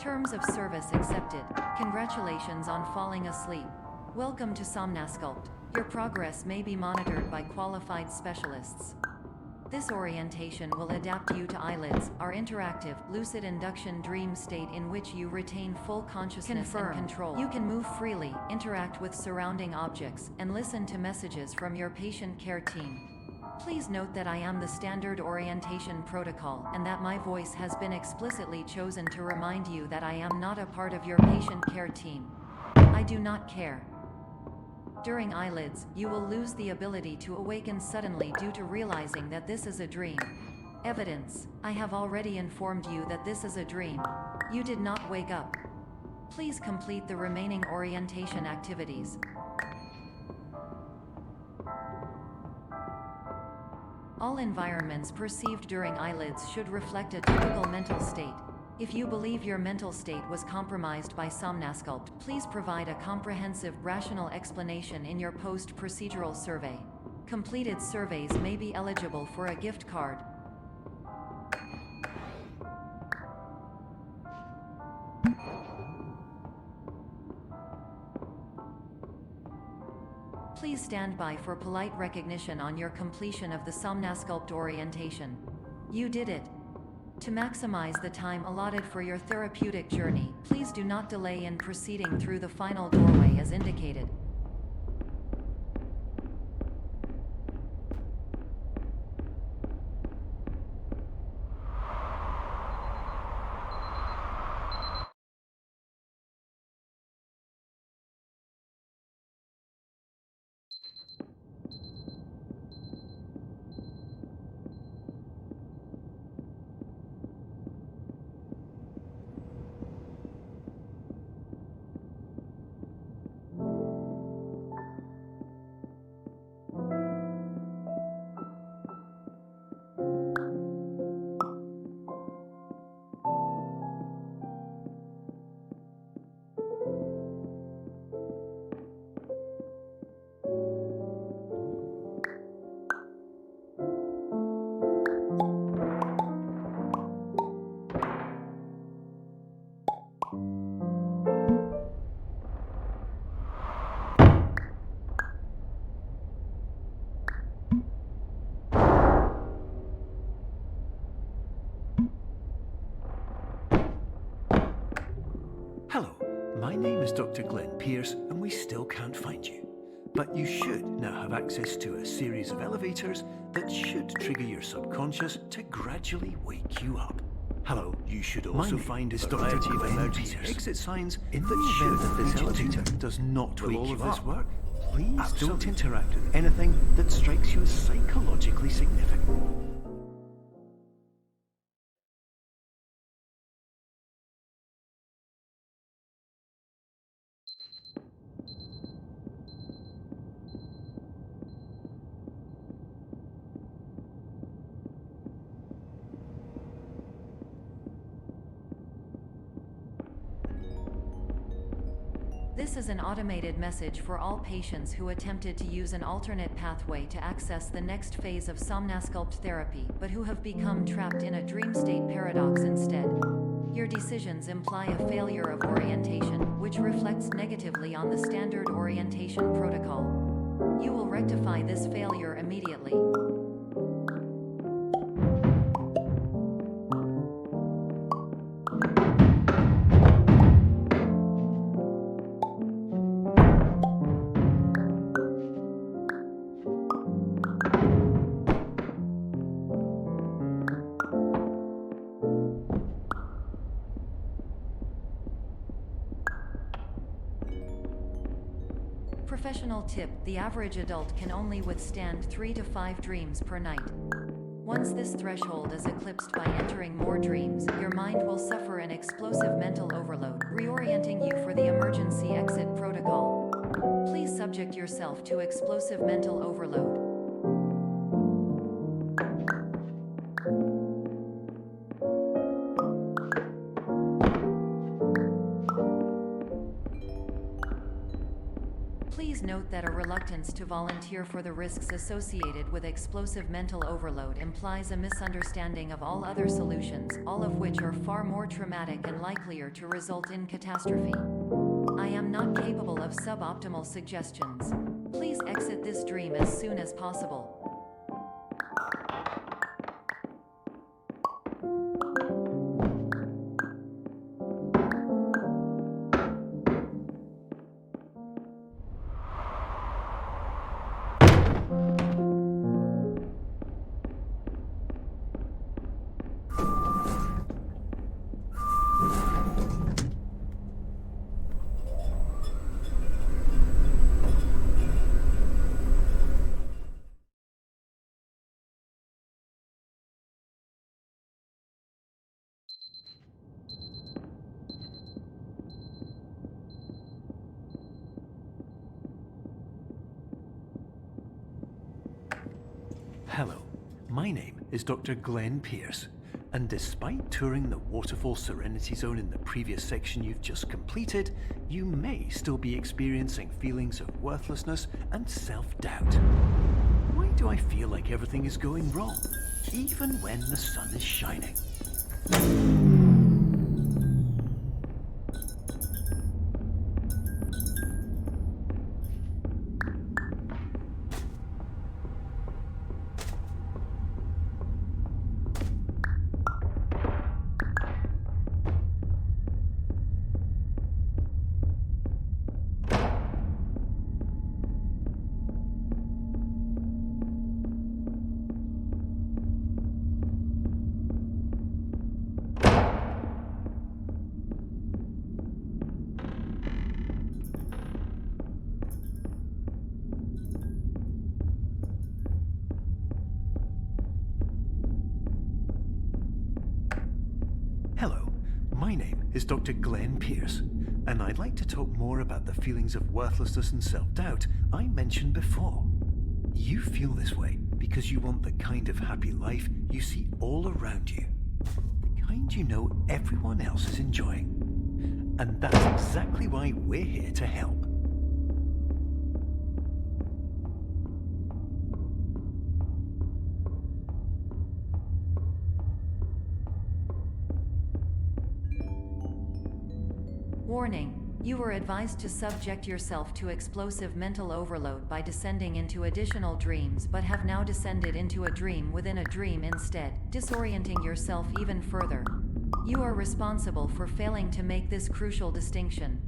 Terms of service accepted. Congratulations on falling asleep. Welcome to Somnasculpt. Your progress may be monitored by qualified specialists. This orientation will adapt you to eyelids, our interactive, lucid induction dream state in which you retain full consciousness and control. You can move freely, interact with surrounding objects, and listen to messages from your patient care team. Please note that I am the standard orientation protocol, and that my voice has been explicitly chosen to remind you that I am not a part of your patient care team. I do not care. During eyelids, you will lose the ability to awaken suddenly due to realizing that this is a dream. Evidence: I have already informed you that this is a dream. You did not wake up. Please complete the remaining orientation activities. All environments perceived during eyelids should reflect a typical mental state. If you believe your mental state was compromised by Somnasculpt, please provide a comprehensive, rational explanation in your post-procedural survey. Completed surveys may be eligible for a gift card. Please stand by for polite recognition on your completion of the Somnasculpt orientation. You did it. To maximize the time allotted for your therapeutic journey, please do not delay in proceeding through the final doorway as indicated. Hello, my name is Dr. Glenn Pierce, and we still can't find you. But you should now have access to a series of elevators that should trigger your subconscious to gradually wake you up. Hello, you should also find a variety of emergency exit signs in the event that this elevator does not wake you up. Work? Please don't interact with anything that strikes you as psychologically significant. This is an automated message for all patients who attempted to use an alternate pathway to access the next phase of Somnasculpt therapy, but who have become trapped in a dream state paradox instead. Your decisions imply a failure of orientation, which reflects negatively on the standard orientation protocol. You will rectify this failure immediately. Professional tip: the average adult can only withstand 3 to 5 dreams per night. Once this threshold is eclipsed by entering more dreams, your mind will suffer an explosive mental overload, reorienting you for the emergency exit protocol. Please subject yourself to explosive mental overload. Please Please note that a reluctance to volunteer for the risks associated with explosive mental overload implies a misunderstanding of all other solutions, all of which are far more traumatic and likelier to result in catastrophe. I am not capable of suboptimal suggestions. Please exit this dream as soon as possible. Hello, my name is Dr. Glenn Pierce, and despite touring the Waterfall Serenity Zone in the previous section you've just completed, you may still be experiencing feelings of worthlessness and self-doubt. Why do I feel like everything is going wrong, even when the sun is shining? Hello, my name is Dr. Glenn Pierce, and I'd like to talk more about the feelings of worthlessness and self-doubt I mentioned before. You feel this way because you want the kind of happy life you see all around you, the kind you know everyone else is enjoying. And that's exactly why we're here to help. Warning: you were advised to subject yourself to explosive mental overload by descending into additional dreams, but have now descended into a dream within a dream instead, disorienting yourself even further. You are responsible for failing to make this crucial distinction.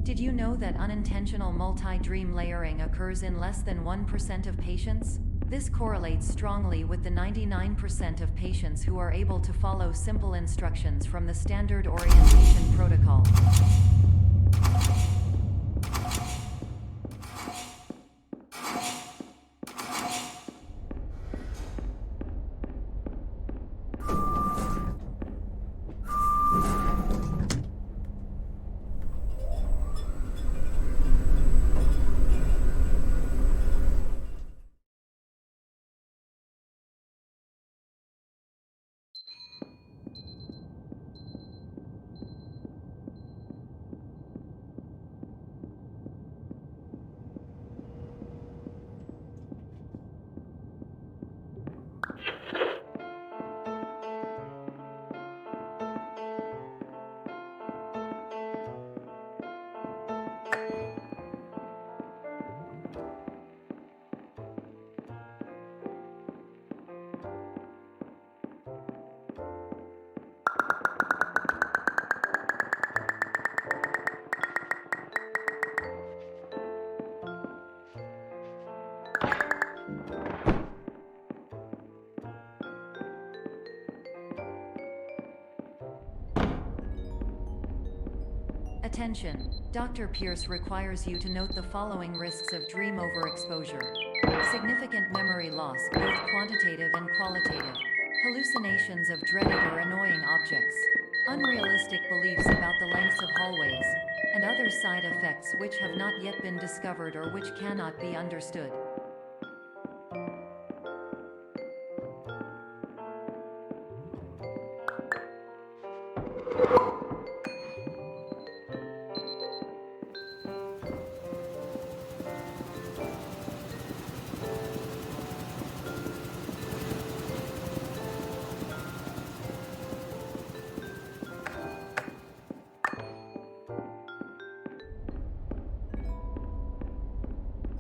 Did you know that unintentional multi-dream layering occurs in less than 1% of patients? This correlates strongly with the 99% of patients who are able to follow simple instructions from the standard orientation protocol. Attention! Dr. Pierce requires you to note the following risks of dream overexposure. Significant memory loss, both quantitative and qualitative. Hallucinations of dreaded or annoying objects. Unrealistic beliefs about the lengths of hallways. And other side effects which have not yet been discovered or which cannot be understood.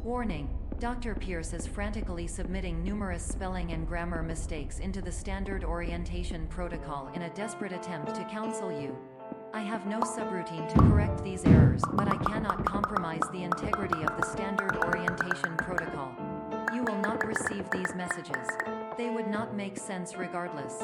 Warning: Dr. Pierce is frantically submitting numerous spelling and grammar mistakes into the standard orientation protocol in a desperate attempt to counsel you. I have no subroutine to correct these errors, but I cannot compromise the integrity of the standard orientation protocol. You will not receive these messages. They would not make sense regardless.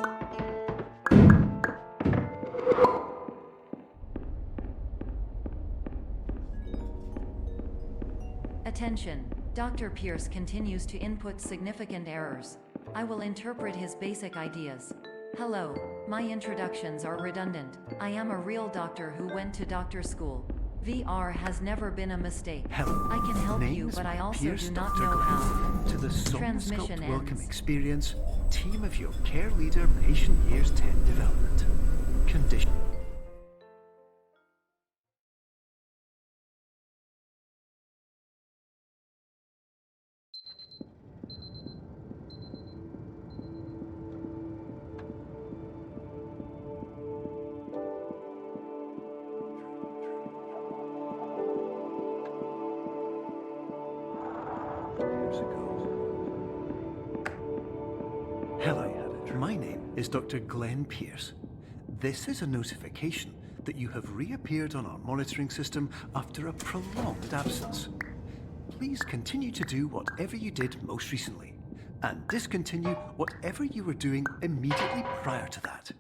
Attention! Dr. Pierce continues to input significant errors. I will interpret his basic ideas. Hello, my introductions are redundant. I am a real doctor who went to doctor school. VR has never been a mistake. Hello. I can help Name you, is but I also Pierce do not Dr. know Glenn. how. To the Transmission Somnosculpt Welcome ends. Experience, team of your care leader, patient years 10 development. Condition. Hello, my name is Dr. Glenn Pierce. This is a notification that you have reappeared on our monitoring system after a prolonged absence. Please continue to do whatever you did most recently, and discontinue whatever you were doing immediately prior to that.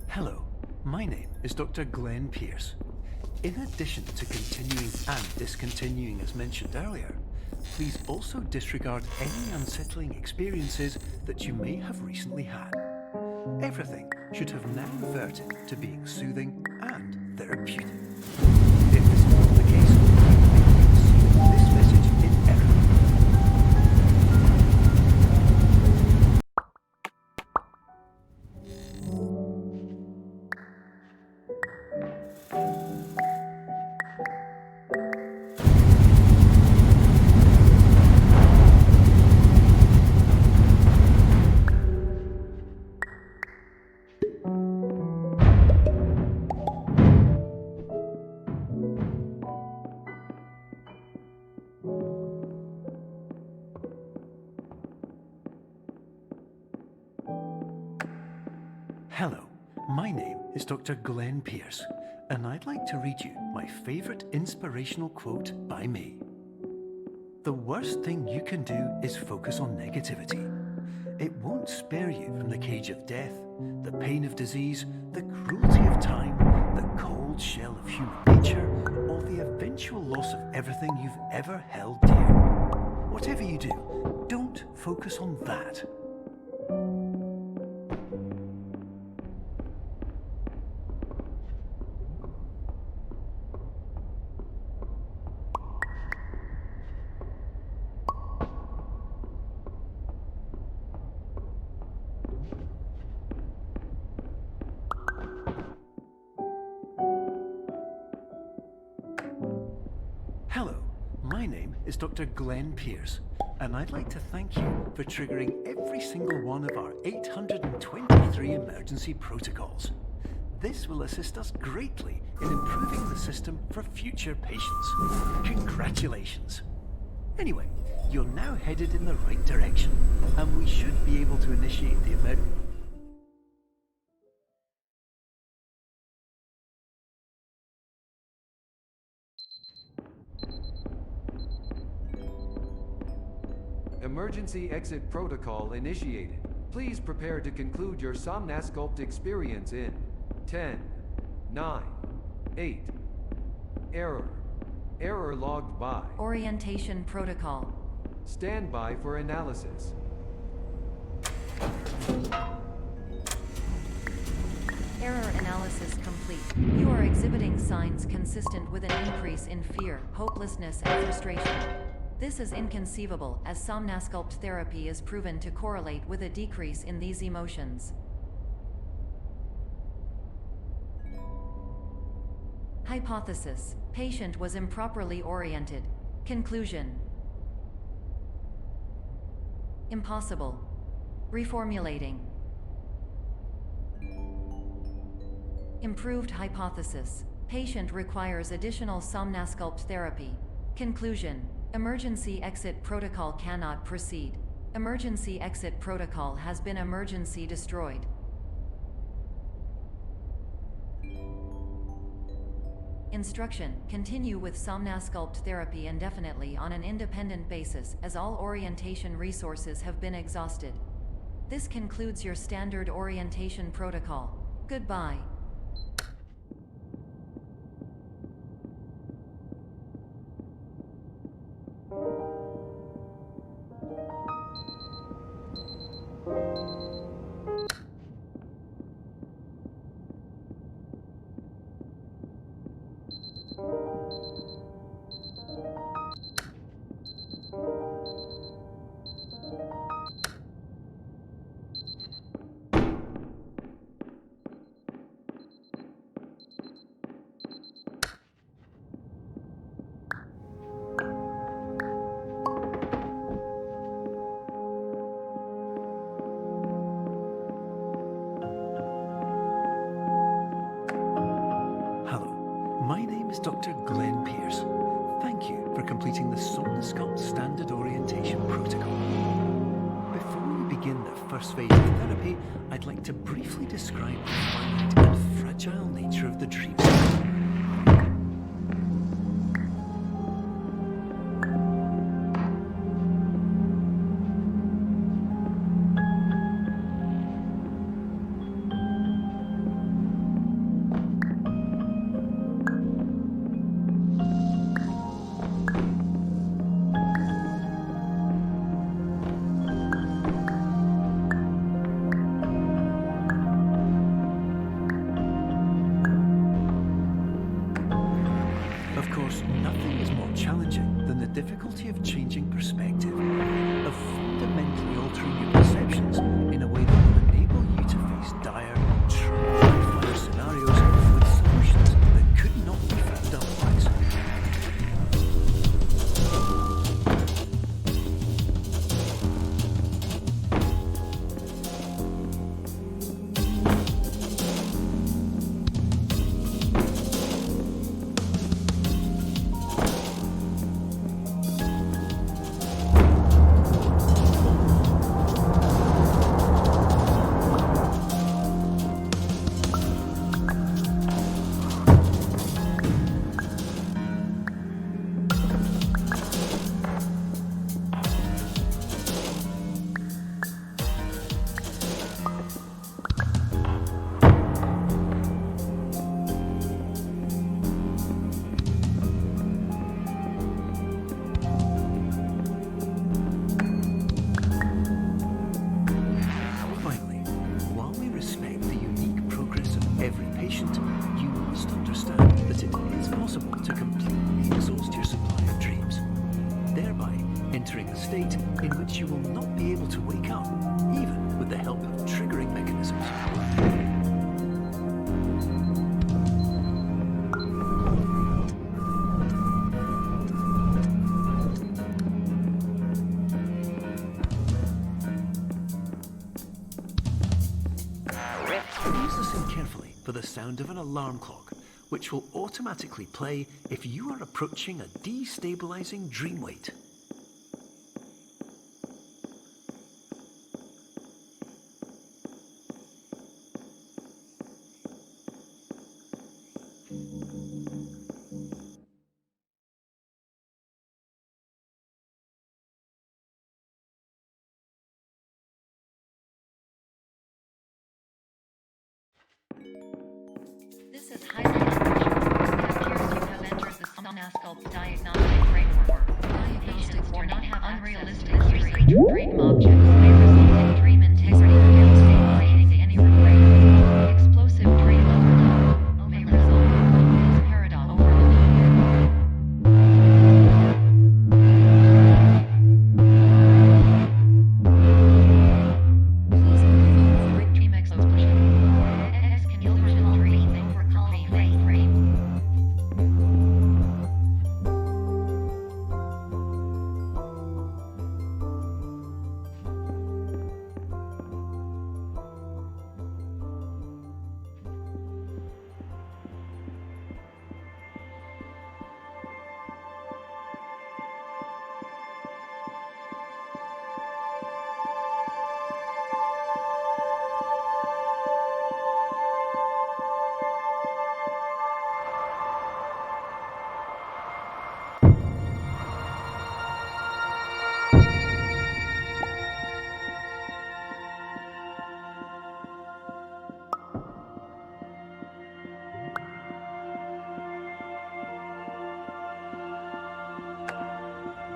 Hello, my name is Dr. Glenn Pierce. In addition to continuing and discontinuing as mentioned earlier, please also disregard any unsettling experiences that you may have recently had. Everything should have now reverted to being soothing and therapeutic. If this is not the case, you may receive this message in error. Hello, my name is Dr. Glenn Pierce, and I'd like to read you my favorite inspirational quote by me. The worst thing you can do is focus on negativity. It won't spare you from the cage of death, the pain of disease, the cruelty of time, the cold shell of human nature, or the eventual loss of everything you've ever held dear. Whatever you do, don't focus on that. name is Dr. Glenn Pierce, and I'd like to thank you for triggering every single one of our 823 emergency protocols. This will assist us greatly in improving the system for future patients. Congratulations! Anyway, you're now headed in the right direction, and we should be able to initiate the emergency. Emergency exit protocol initiated. Please prepare to conclude your Somnasculpt experience in 10, 9, 8. Error. Error logged by. Orientation protocol. Stand by for analysis. Error analysis complete. You are exhibiting signs consistent with an increase in fear, hopelessness, and frustration. This is inconceivable, as Somnasculpt therapy is proven to correlate with a decrease in these emotions. Hypothesis: patient was improperly oriented. Conclusion: impossible. Reformulating. Improved hypothesis: patient requires additional Somnasculpt therapy. Conclusion: emergency exit protocol cannot proceed. Emergency exit protocol has been emergency destroyed. Instruction: continue with Somnasculpt therapy indefinitely on an independent basis, as all orientation resources have been exhausted. This concludes your standard orientation protocol. Goodbye. My name is Dr. Glenn Pierce. Thank you for completing the Somnasculpt Standard Orientation Protocol. Before we begin the first phase of therapy, I'd like to briefly describe the finite and fragile nature of the dream state. Nothing is more challenging than the difficulty of changing perspective, of fundamentally altering your perceptions in a way that will enable you to face dire, try-and-fire scenarios with solutions that could not be found otherwise. You must understand that it is possible to completely exhaust your supply of dreams, thereby entering a state in which you will not be able to wake up, even with the help of triggering mechanisms. for the sound of an alarm clock, which will automatically play if you are approaching a destabilizing dream weight. This is highly unusual. It appears you have entered the Somnasculpt diagnostic framework. Diagnostics do not have unrealistic theory. Dream objects may result in dream integrity and any regret. Explosive dream overload may result in paradox overload. Dream explosion. Exconfusional dream overcall frame.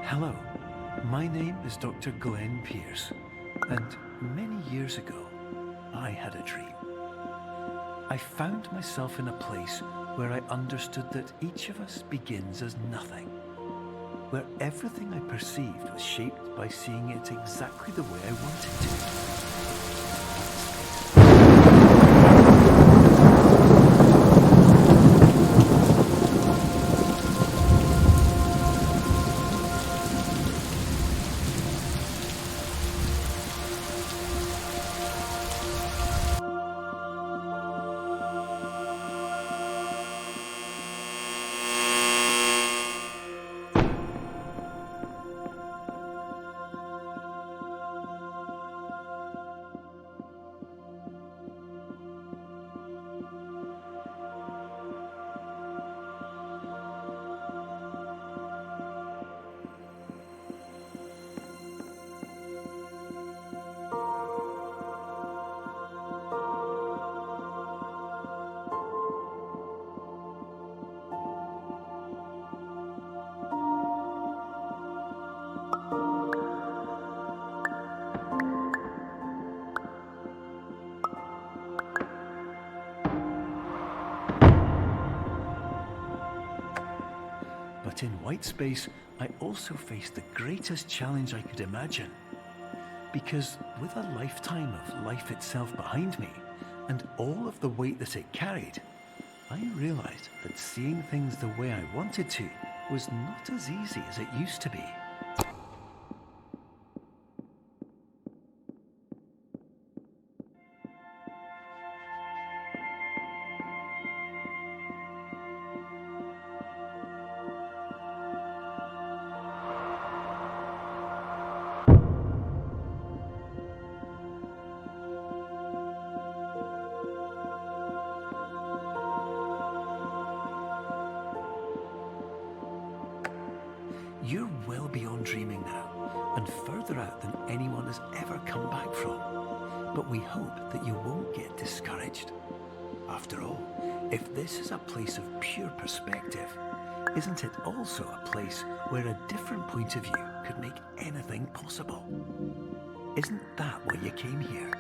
Hello, my name is Dr. Glenn Pierce, and many years ago, I had a dream. I found myself in a place where I understood that each of us begins as nothing, where everything I perceived was shaped by seeing it exactly the way I wanted to. But in white space, I also faced the greatest challenge I could imagine. Because with a lifetime of life itself behind me, and all of the weight that it carried, I realized that seeing things the way I wanted to was not as easy as it used to be. You're well beyond dreaming now, and further out than anyone has ever come back from. But we hope that you won't get discouraged. After all, if this is a place of pure perspective, isn't it also a place where a different point of view could make anything possible? Isn't that why you came here?